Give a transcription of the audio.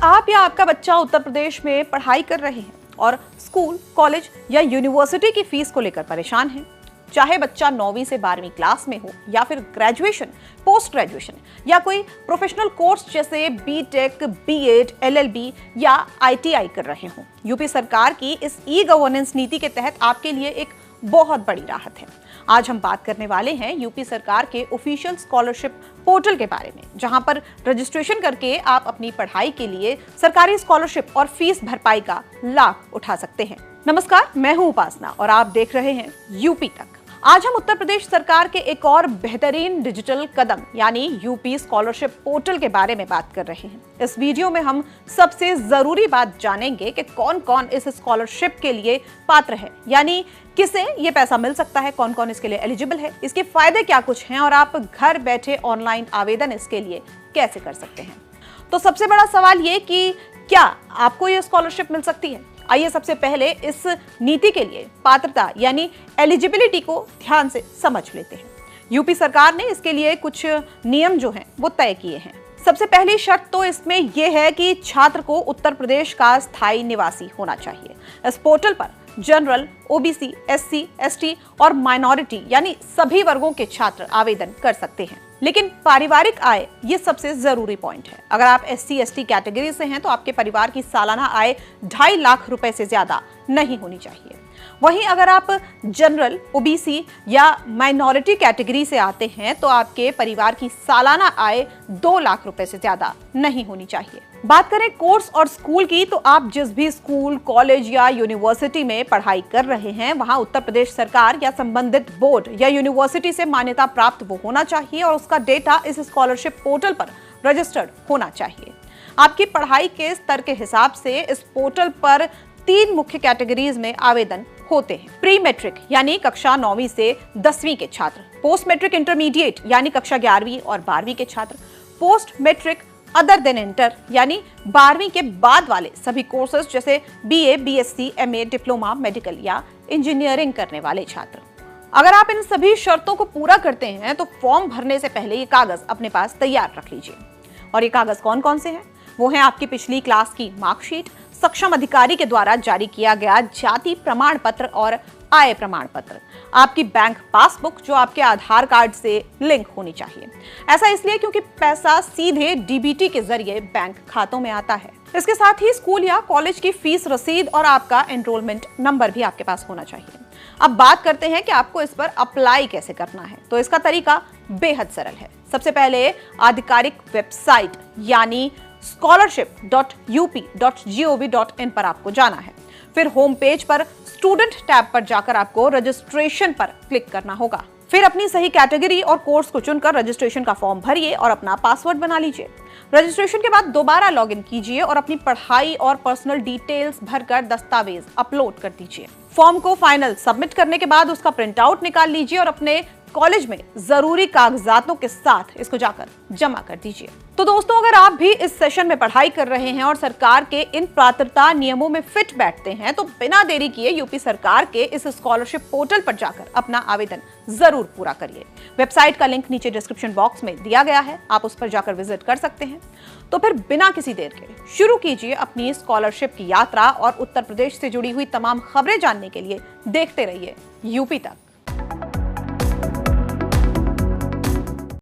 आप या आपका बच्चा उत्तर प्रदेश में पढ़ाई कर रहे हैं और स्कूल, कॉलेज या यूनिवर्सिटी की फीस को लेकर परेशान हैं, चाहे बच्चा 9वीं से 12वीं क्लास में हो या फिर ग्रेजुएशन, पोस्ट ग्रेजुएशन या कोई प्रोफेशनल कोर्स जैसे बीटेक, बीएड, एलएलबी या आईटीआई कर रहे हों, यूपी सरकार की इस ई गवर्नेंस नीति के तहत आपके लिए एक बहुत बड़ी राहत है। आज हम बात करने वाले हैं यूपी सरकार के ऑफिशियल स्कॉलरशिप पोर्टल के बारे में, जहां पर रजिस्ट्रेशन करके आप अपनी पढ़ाई के लिए सरकारी स्कॉलरशिप और फीस भरपाई का लाभ उठा सकते हैं। नमस्कार, मैं हूं उपासना और आप देख रहे हैं यूपी तक। आज हम उत्तर प्रदेश सरकार के एक और बेहतरीन डिजिटल कदम यानी यूपी स्कॉलरशिप पोर्टल के बारे में बात कर रहे हैं। इस वीडियो में हम सबसे जरूरी बात जानेंगे कि कौन कौन इस स्कॉलरशिप के लिए पात्र है, यानी किसे ये पैसा मिल सकता है, कौन कौन इसके लिए एलिजिबल है, इसके फायदे क्या कुछ हैं और आप घर बैठे ऑनलाइन आवेदन इसके लिए कैसे कर सकते हैं। तो सबसे बड़ा सवाल ये कि क्या आपको ये स्कॉलरशिप मिल सकती है। आइए सबसे पहले इस नीति के लिए पात्रता यानी एलिजिबिलिटी को ध्यान से समझ लेते हैं। यूपी सरकार ने इसके लिए कुछ नियम जो हैं वो तय किए हैं। सबसे पहली शर्त तो इसमें यह है कि छात्र को उत्तर प्रदेश का स्थायी निवासी होना चाहिए। इस पोर्टल पर जनरल, ओबीसी, एससी, एसटी और माइनॉरिटी यानी सभी वर्गों के छात्र आवेदन कर सकते हैं, लेकिन पारिवारिक आय ये सबसे जरूरी पॉइंट है। अगर आप एससी एसटी कैटेगरी से हैं तो आपके परिवार की सालाना आय 2.5 लाख रुपए से ज्यादा नहीं होनी चाहिए। वहीं अगर आप जनरल, ओबीसी या माइनॉरिटी कैटेगरी से आते हैं तो आपके परिवार की सालाना आय 2 लाख रुपए से ज्यादा नहीं होनी चाहिए। बात करें कोर्स और स्कूल की, तो आप जिस भी स्कूल, कॉलेज या यूनिवर्सिटी में पढ़ाई कर रहे हैं वहां उत्तर प्रदेश सरकार या संबंधित बोर्ड या यूनिवर्सिटी से मान्यता प्राप्त वो होना चाहिए और उसका डेटा इस स्कॉलरशिप पोर्टल पर रजिस्टर्ड होना चाहिए। आपकी पढ़ाई के स्तर के हिसाब से इस पोर्टल पर 3 मुख्य कैटेगरीज में आवेदन होते हैं। प्री मैट्रिक यानी कक्षा 9वीं से 10वीं के छात्र, पोस्ट मैट्रिक इंटरमीडिएट यानी कक्षा 11वीं और 12वीं के छात्र, post matric other than inter यानी 12वीं के बाद वाले सभी कोर्सेज जैसे BA, BSc, MA, diploma, medical या इंजीनियरिंग करने वाले छात्र। अगर आप इन सभी शर्तों को पूरा करते हैं तो फॉर्म भरने से पहले ये कागज अपने पास तैयार रख लीजिए। और ये कागज कौन कौन से हैं? वो हैं आपकी पिछली क्लास की मार्कशीट, सक्षम अधिकारी के द्वारा जारी किया गया जाति प्रमाण पत्र और आय प्रमाण पत्र, आपकी बैंक पासबुक जो आपके आधार कार्ड से लिंक होनी चाहिए। ऐसा इसलिए क्योंकि पैसा सीधे डीबीटी के जरिए बैंक खातों में आता है। इसके साथ ही स्कूल या कॉलेज की फीस रसीद और आपका एनरोलमेंट नंबर भी आपके पास होना चाहिए। अब बात करते हैं कि आपको इस पर अप्लाई कैसे करना है। तो इसका तरीका बेहद सरल है। सबसे पहले आधिकारिक वेबसाइट यानी scholarship.up.gov.in पर आपको जाना है। फिर होम पेज पर स्टूडेंट टैब पर जाकर आपको रजिस्ट्रेशन पर क्लिक करना होगा। फिर अपनी सही कैटेगरी और कोर्स को चुनकर रजिस्ट्रेशन का फॉर्म भरिए और अपना पासवर्ड बना लीजिए। रजिस्ट्रेशन के बाद दोबारा लॉगिन कीजिए और अपनी पढ़ाई और पर्सनल डिटेल्स भरकर दस्तावेज अपलोड कर दीजिए। फॉर्म को फाइनल सबमिट करने के बाद उसका प्रिंट आउट निकाल लीजिए और अपने कॉलेज में जरूरी कागजातों के साथ इसको जाकर जमा कर दीजिए। तो दोस्तों, अगर आप भी इस सेशन में पढ़ाई कर रहे हैं और सरकार के इन पात्रता नियमों में फिट बैठते हैं तो बिना देरी किए यूपी सरकार के इस स्कॉलरशिप पोर्टल पर जाकर अपना आवेदन जरूर पूरा करिए। वेबसाइट का लिंक नीचे डिस्क्रिप्शन बॉक्स में दिया गया है, आप उस पर जाकर विजिट कर सकते हैं। तो फिर बिना किसी देर के शुरू कीजिए अपनी स्कॉलरशिप की यात्रा और उत्तर प्रदेश से जुड़ी हुई तमाम खबरें जानने के लिए देखते रहिए यूपी तक।